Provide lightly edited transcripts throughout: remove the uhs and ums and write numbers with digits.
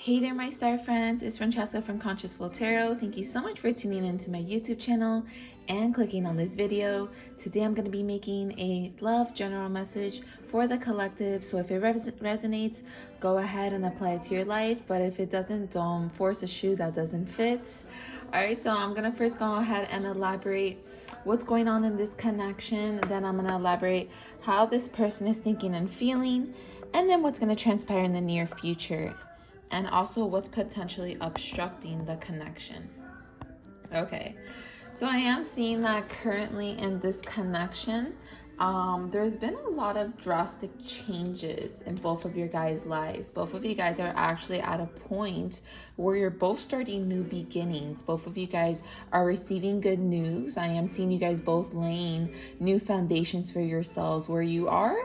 Hey there, my star friends. It's Francesca from Consciousful Tarot. Thank you so much for tuning into my YouTube channel and clicking on this video. Today I'm going to be making a love general message for the collective. So if it resonates, go ahead and apply it to your life. But if it doesn't, don't force a shoe that doesn't fit. All right, so I'm going to first go ahead and elaborate what's going on in this connection. Then I'm going to elaborate how this person is thinking and feeling. And then what's going to transpire in the near future. And also what's potentially obstructing the connection. Okay, so I am seeing that currently in this connection, there's been a lot of drastic changes in both of your guys' lives. Both of you guys are actually at a point where you're both starting new beginnings. Both of you guys are receiving good news. I am seeing you guys both laying new foundations for yourselves where you are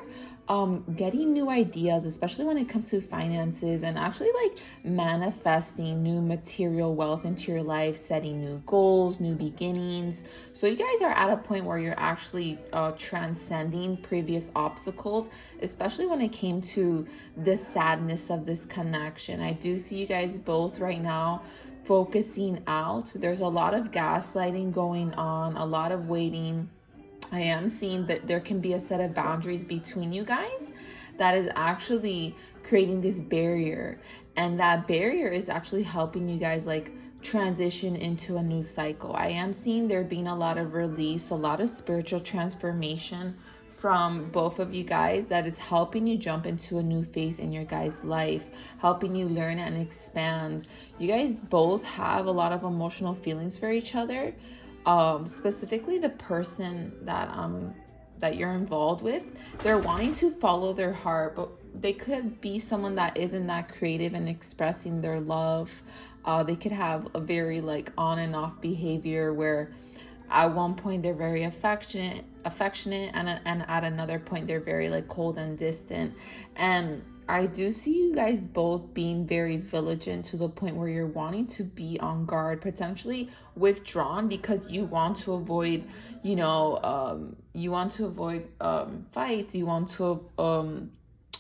getting new ideas, especially when it comes to finances, and actually like manifesting new material wealth into your life, setting new goals, new beginnings. So you guys are at a point where you're actually transcending previous obstacles, especially when it came to the sadness of this connection. I do see you guys both right now focusing out. There's a lot of gaslighting going on, a lot of waiting. I am seeing that there can be a set of boundaries between you guys that is actually creating this barrier. And that barrier is actually helping you guys like transition into a new cycle. I am seeing there being a lot of release, a lot of spiritual transformation from both of you guys that is helping you jump into a new phase in your guys' life, helping you learn and expand. You guys both have a lot of emotional feelings for each other. Specifically the person that you're involved with, they're wanting to follow their heart, but they could be someone that isn't that creative in expressing their love. They could have a very like on and off behavior where at one point they're very affectionate and at another point they're very like cold and distant. And I do see you guys both being very vigilant to the point where you're wanting to be on guard, potentially withdrawn, because you want to avoid, fights, you want to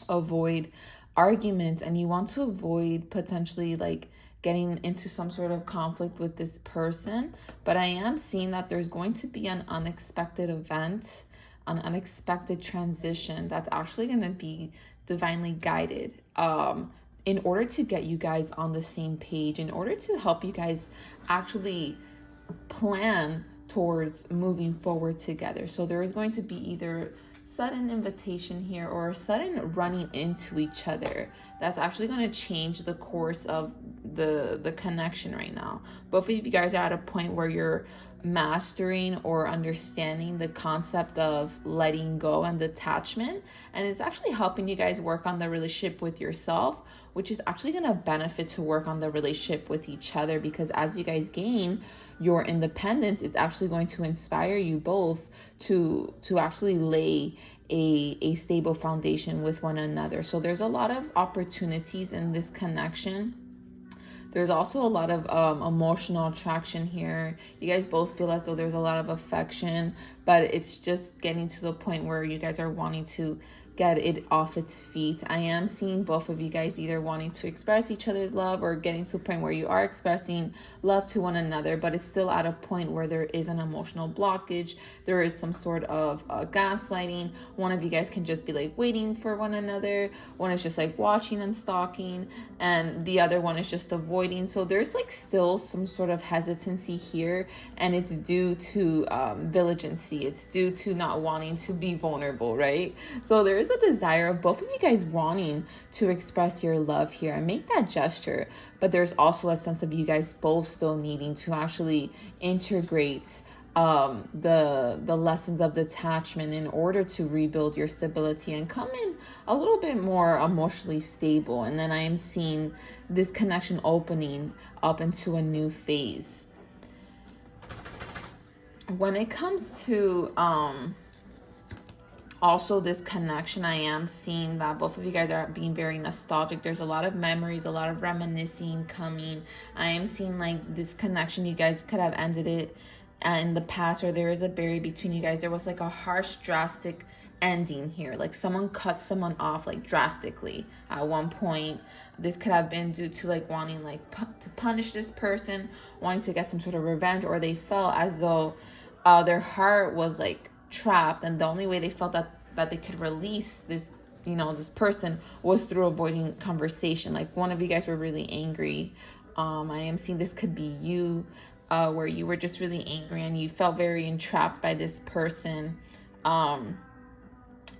avoid arguments, and you want to avoid potentially like getting into some sort of conflict with this person. But I am seeing that there's going to be an unexpected event, an unexpected transition that's actually going to be divinely guided in order to get you guys on the same page, in order to help you guys actually plan towards moving forward together. So there is going to be either sudden invitation here or a sudden running into each other that's actually going to change the course of the connection right now. Both of you guys are at a point where you're mastering or understanding the concept of letting go and detachment, and it's actually helping you guys work on the relationship with yourself, which is actually going to benefit to work on the relationship with each other, because as you guys gain your independence, it's actually going to inspire you both to actually lay a stable foundation with one another. So there's a lot of opportunities in this connection. There's also a lot of emotional attraction here. You guys both feel as though there's a lot of affection, but it's just getting to the point where you guys are wanting to get it off its feet. I am seeing both of you guys either wanting to express each other's love or getting to a point where you are expressing love to one another, but it's still at a point where there is an emotional blockage. There is some sort of gaslighting. One of you guys can just be like waiting for one another. One is just like watching and stalking, and the other one is just avoiding. So there's like still some sort of hesitancy here, and it's due to vigilancy. It's due to not wanting to be vulnerable, right? So there is a desire of both of you guys wanting to express your love here and make that gesture, but there's also a sense of you guys both still needing to actually integrate the lessons of detachment in order to rebuild your stability and come in a little bit more emotionally stable. And then I am seeing this connection opening up into a new phase. When it comes to also this connection, I am seeing that both of you guys are being very nostalgic. There's a lot of memories, a lot of reminiscing coming. I am seeing like this connection, you guys could have ended it in the past, or there is a barrier between you guys. There was like a harsh, drastic ending here. Like someone cut someone off like drastically at one point. This could have been due to like wanting like to punish this person, wanting to get some sort of revenge, or they felt as though their heart was like trapped, and the only way they felt that they could release this, you know, this person was through avoiding conversation. Like one of you guys were really angry. I am seeing this could be you, where you were just really angry and you felt very entrapped by this person.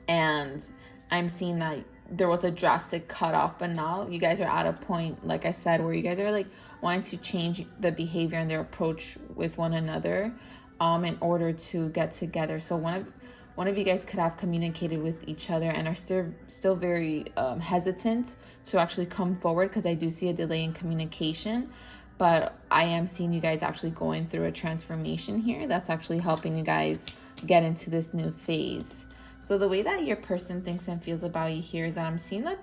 And I'm seeing that there was a drastic cutoff, but now you guys are at a point, like I said, where you guys are like wanting to change the behavior and their approach with one another, in order to get together. So one of you guys could have communicated with each other and are still very hesitant to actually come forward, because I do see a delay in communication. But I am seeing you guys actually going through a transformation here that's actually helping you guys get into this new phase. So the way that your person thinks and feels about you here is that I'm seeing that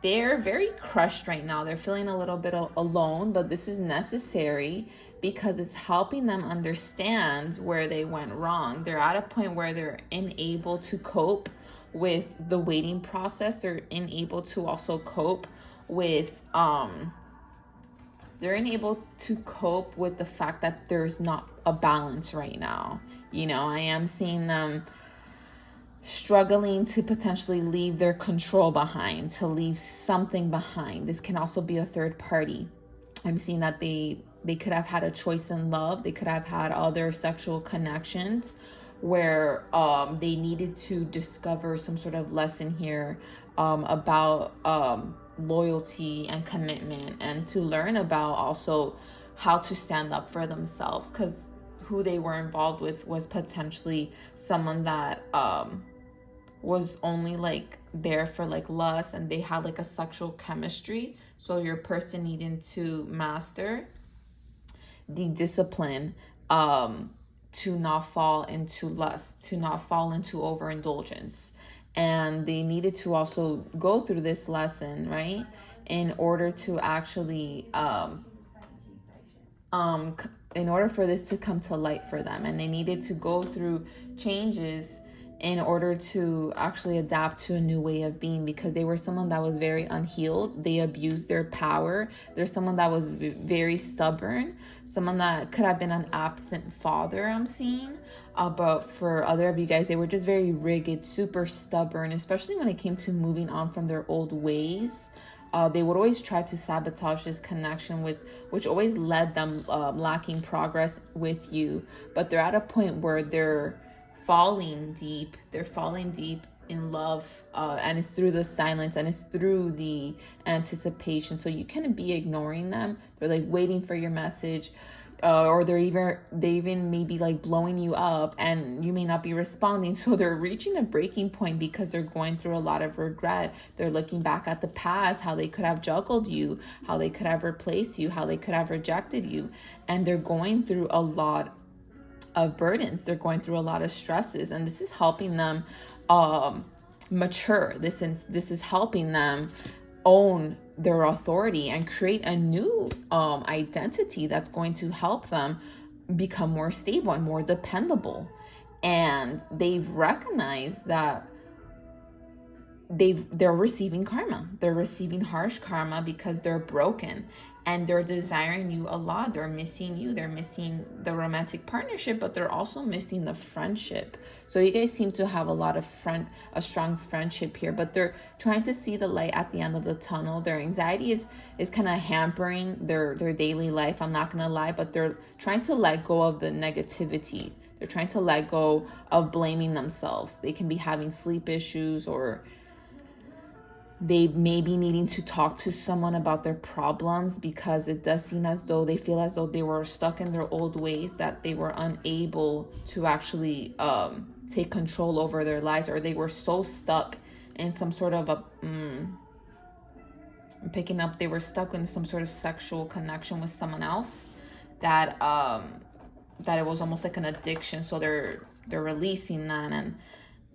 they're very crushed right now. They're feeling a little bit alone, but this is necessary because it's helping them understand where they went wrong. They're at a point where they're unable to cope with the waiting process. They're unable to also cope with they're unable to cope with the fact that there's not a balance right now. You know, I am seeing them struggling to potentially leave their control behind, to leave something behind. This can also be a third party. I'm seeing that they could have had a choice in love. They could have had other sexual connections where they needed to discover some sort of lesson here about loyalty and commitment, and to learn about also how to stand up for themselves, because who they were involved with was potentially someone that was only like there for like lust, and they had like a sexual chemistry. So your person needing to master the discipline to not fall into lust, to not fall into overindulgence. And they needed to also go through this lesson, right, in order to actually in order for this to come to light for them. And they needed to go through changes in order to actually adapt to a new way of being, because they were someone that was very unhealed. They abused their power. There's someone that was very stubborn, someone that could have been an absent father, I'm seeing. But for other of you guys, they were just very rigid, super stubborn, especially when it came to moving on from their old ways. They would always try to sabotage this connection, which always led them lacking progress with you. But they're at a point where they're falling deep in love, and it's through the silence, and it's through the anticipation. So you can't be ignoring them. They're like waiting for your message, or they even maybe like blowing you up, and you may not be responding. So they're reaching a breaking point because they're going through a lot of regret. They're looking back at the past, how they could have juggled you, how they could have replaced you, how they could have rejected you, and they're going through a lot of burdens. They're going through a lot of stresses, and this is helping them mature. This is helping them own their authority and create a new identity that's going to help them become more stable and more dependable. And they've recognized that they're receiving karma. They're receiving harsh karma because they're broken, and they're desiring you a lot. They're missing you. They're missing the romantic partnership, but they're also missing the friendship. So you guys seem to have a strong friendship here, but they're trying to see the light at the end of the tunnel. Their anxiety is kind of hampering their daily life, I'm not gonna lie, but they're trying to let go of the negativity. They're trying to let go of blaming themselves. They can be having sleep issues, or they may be needing to talk to someone about their problems, because it does seem as though they feel as though they were stuck in their old ways, that they were unable to actually take control over their lives, or they were so stuck in some sort of they were stuck in some sort of sexual connection with someone else, that it was almost like an addiction. So they're releasing that.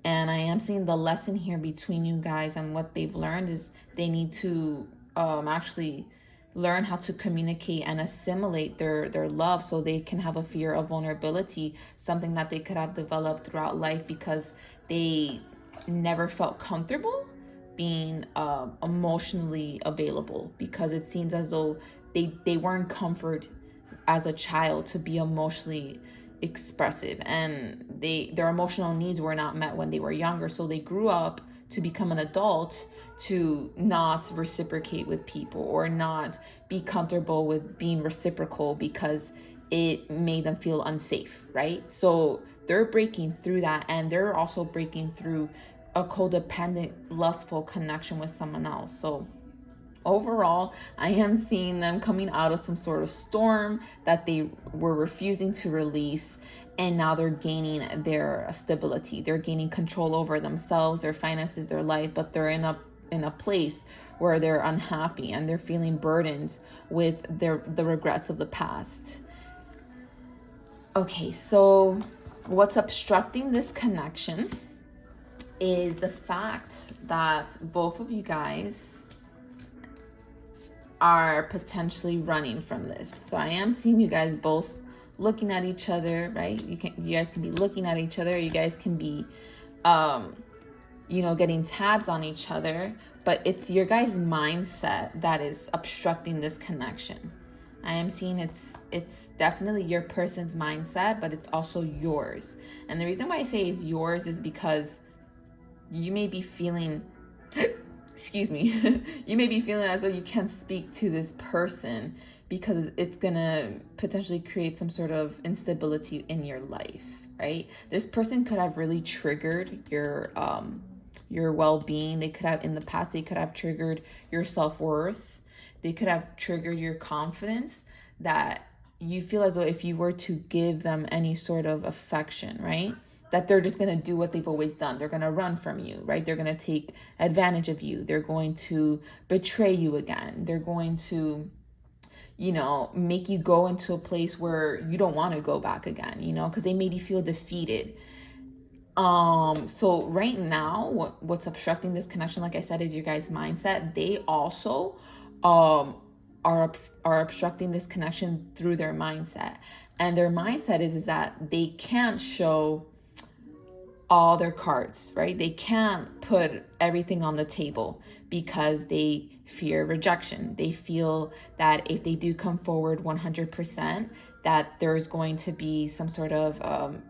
And I am seeing the lesson here between you guys, and what they've learned is they need to actually learn how to communicate and assimilate their love, so they can have a fear of vulnerability, something that they could have developed throughout life, because they never felt comfortable being emotionally available, because it seems as though they weren't comfort as a child to be emotionally expressive, and their emotional needs were not met when they were younger, so they grew up to become an adult to not reciprocate with people or not be comfortable with being reciprocal because it made them feel unsafe, right? So they're breaking through that, and they're also breaking through a codependent, lustful connection with someone else. So overall, I am seeing them coming out of some sort of storm that they were refusing to release, and now they're gaining their stability. They're gaining control over themselves, their finances, their life, but they're in a place where they're unhappy and they're feeling burdened with the regrets of the past. Okay, so what's obstructing this connection is the fact that both of you guys are potentially running from this. So I am seeing you guys both looking at each other, right? You guys can be looking at each other. You guys can be, getting tabs on each other. But it's your guys' mindset that is obstructing this connection. I am seeing it's definitely your person's mindset, but it's also yours. And the reason why I say it's yours is because you may be feeling excuse me, you may be feeling as though you can't speak to this person because it's gonna potentially create some sort of instability in your life, right? This person could have really triggered your well-being. They could have, in the past, they could have triggered your self-worth. They could have triggered your confidence, that you feel as though if you were to give them any sort of affection, right, that they're just going to do what they've always done. They're going to run from you, right? They're going to take advantage of you. They're going to betray you again. They're going to, make you go into a place where you don't want to go back again, because they made you feel defeated. So right now, what's obstructing this connection, like I said, is your guys' mindset. They also are obstructing this connection through their mindset. And their mindset is that they can't show all their cards, right? They can't put everything on the table because they fear rejection. They feel that if they do come forward 100%, that there's going to be some sort of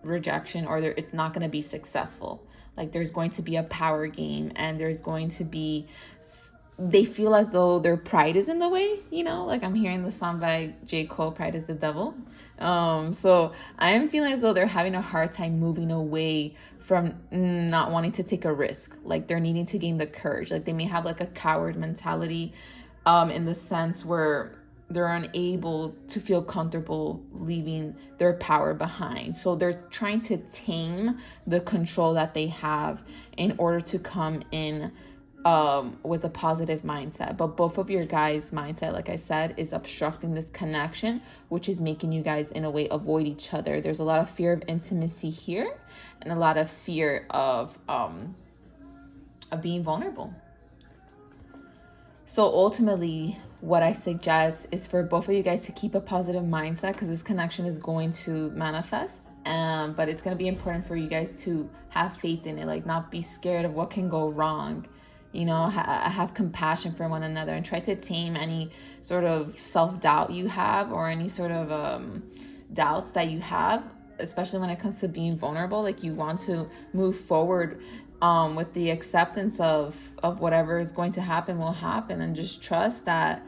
rejection, or it's not going to be successful. Like there's going to be a power game, and there's going to be, they feel as though their pride is in the way, like I'm hearing the song by J. Cole, Pride is the Devil. So I am feeling as though they're having a hard time moving away from not wanting to take a risk. Like they're needing to gain the courage. Like they may have like a coward mentality, in the sense where they're unable to feel comfortable leaving their power behind. So they're trying to tame the control that they have in order to come in with a positive mindset. But both of your guys' mindset, like I said, is obstructing this connection, which is making you guys in a way avoid each other. There's a lot of fear of intimacy here, and a lot of fear of being vulnerable. So ultimately, what I suggest is for both of you guys to keep a positive mindset, because this connection is going to manifest. But it's going to be important for you guys to have faith in it, like not be scared of what can go wrong. Have compassion for one another, and try to tame any sort of self-doubt you have, or any sort of doubts that you have, especially when it comes to being vulnerable. Like you want to move forward with the acceptance of whatever is going to happen will happen, and just trust that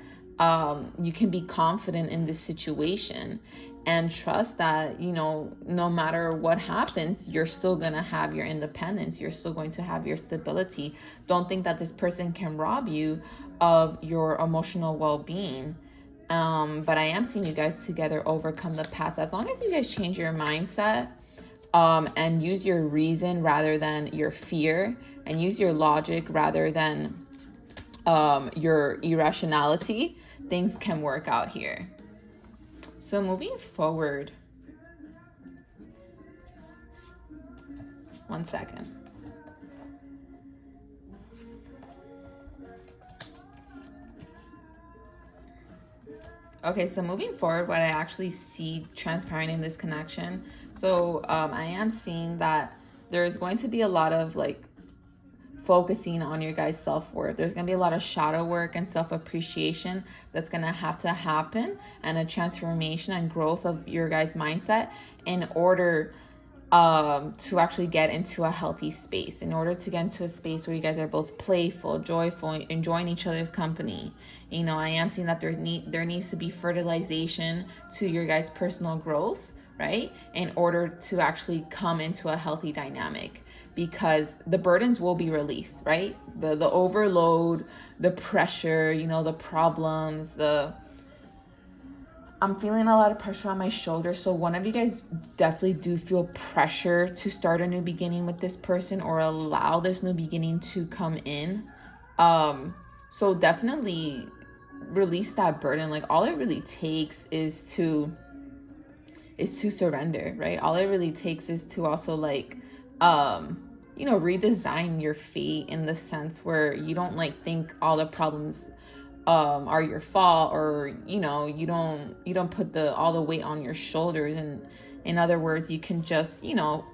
you can be confident in this situation, and trust that, no matter what happens, you're still going to have your independence. You're still going to have your stability. Don't think that this person can rob you of your emotional well-being. But I am seeing you guys together overcome the past. As long as you guys change your mindset, and use your reason rather than your fear, and use your logic rather than your irrationality, things can work out here. So moving forward, one second. Okay, so moving forward, what I actually see transpiring in this connection. So I am seeing that there's going to be a lot of like focusing on your guys' self-worth. There's going to be a lot of shadow work and self-appreciation that's going to have to happen, and a transformation and growth of your guys' mindset in order to actually get into a healthy space, in order to get into a space where you guys are both playful, joyful, enjoying each other's company. You know, I am seeing that there needs to be fertilization to your guys' personal growth, right? In order to actually come into a healthy dynamic, because the burdens will be released, right? The overload, the pressure, you know, the problems, I'm feeling a lot of pressure on my shoulders. So one of you guys definitely do feel pressure to start a new beginning with this person, or allow this new beginning to come in. So definitely release that burden. Like, all it really takes is to surrender, right? All it really takes is to also, like, you know, redesign your fate, in the sense where you don't, like, think all the problems are your fault, or, you know, you don't put all the weight on your shoulders. And in other words, you can just, you know,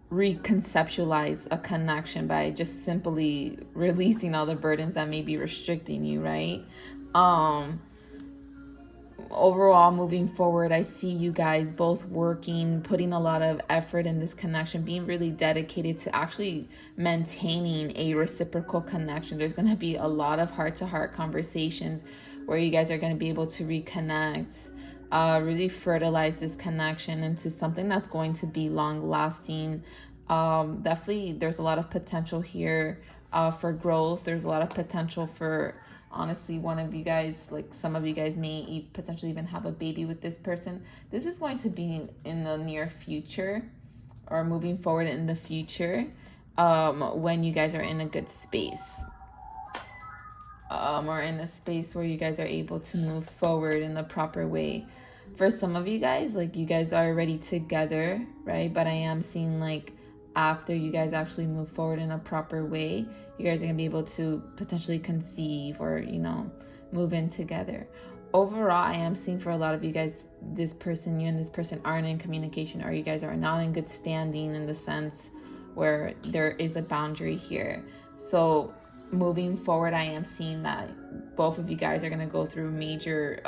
reconceptualize a connection by just simply releasing all the burdens that may be restricting you, right? Overall, moving forward, I see you guys both working, putting a lot of effort in this connection, being really dedicated to actually maintaining a reciprocal connection. There's going to be a lot of heart-to-heart conversations where you guys are going to be able to reconnect, really fertilize this connection into something that's going to be long-lasting. Definitely, there's a lot of potential here for growth. There's a lot of potential for, honestly, one of you guys, like some of you guys may potentially even have a baby with this person. This is going to be in the near future, or moving forward in the future, when you guys are in a good space, or in a space where you guys are able to move forward in the proper way. For some of you guys, like, you guys are already together, right? But I am seeing, like, after you guys actually move forward in a proper way, you guys are going to be able to potentially conceive, or, you know, move in together. Overall, I am seeing for a lot of you guys, you and this person aren't in communication, or you guys are not in good standing, in the sense where there is a boundary here. So moving forward, I am seeing that both of you guys are going to go through major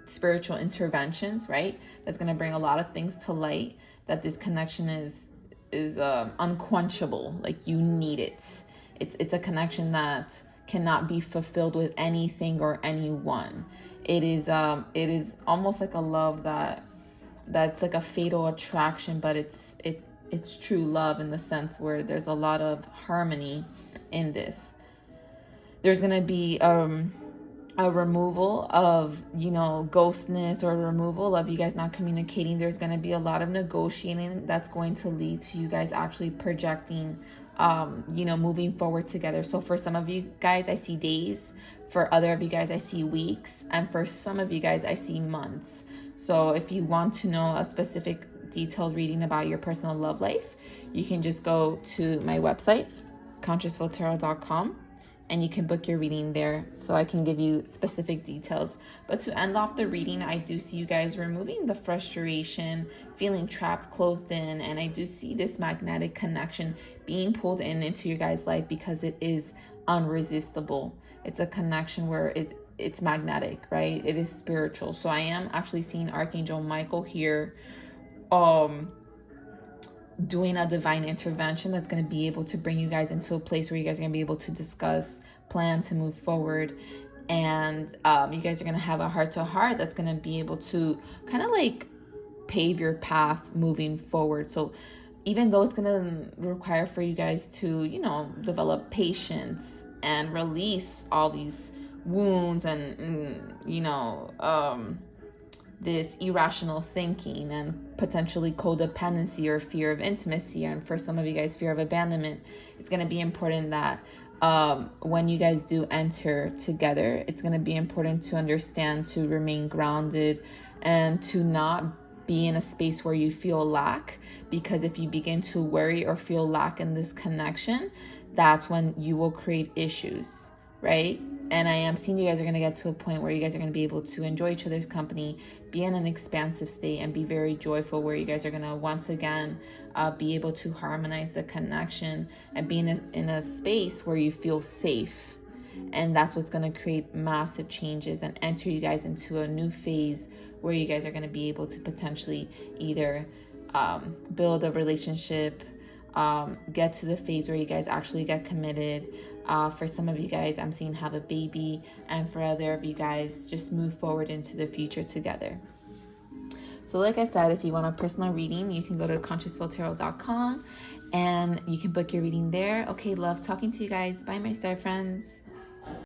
spiritual interventions, right? That's going to bring a lot of things to light, that this connection is unquenchable. Like, you need it. It's a connection that cannot be fulfilled with anything or anyone. It is almost like a love that's like a fatal attraction, but it's true love, in the sense where there's a lot of harmony in this. There's gonna be a removal of, you know, ghostness, or a removal of you guys not communicating. There's going to be a lot of negotiating that's going to lead to you guys actually projecting, you know, moving forward together. So for some of you guys, I see days. For other of you guys, I see weeks. And for some of you guys, I see months. So if you want to know a specific detailed reading about your personal love life, you can just go to my website, consciousfultarot.com. and you can book your reading there, so I can give you specific details. But to end off the reading, I do see you guys removing the frustration, feeling trapped, closed in, and I do see this magnetic connection being pulled into your guys' life, because it is unresistible. It's a connection where it's magnetic, right? It is spiritual. So I am actually seeing Archangel Michael here, doing a divine intervention that's going to be able to bring you guys into a place where you guys are going to be able to discuss, plan to move forward, and you guys are going to have a heart-to-heart that's going to be able to kind of like pave your path moving forward. So even though it's going to require for you guys to, you know, develop patience and release all these wounds and you know, this irrational thinking and potentially codependency or fear of intimacy, and for some of you guys, fear of abandonment, it's going to be important that when you guys do enter together, it's going to be important to understand to remain grounded and to not be in a space where you feel lack, because if you begin to worry or feel lack in this connection, that's when you will create issues, right? And I am seeing you guys are going to get to a point where you guys are going to be able to enjoy each other's company, be in an expansive state, and be very joyful, where you guys are going to once again be able to harmonize the connection and be in a space where you feel safe. And that's what's going to create massive changes and enter you guys into a new phase where you guys are going to be able to potentially either build a relationship, get to the phase where you guys actually get committed. For some of you guys, I'm seeing have a baby, and for other of you guys, just move forward into the future together. So like I said, if you want a personal reading, you can go to consciousfultarot.com and you can book your reading there. Okay, love talking to you guys. Bye, my star friends.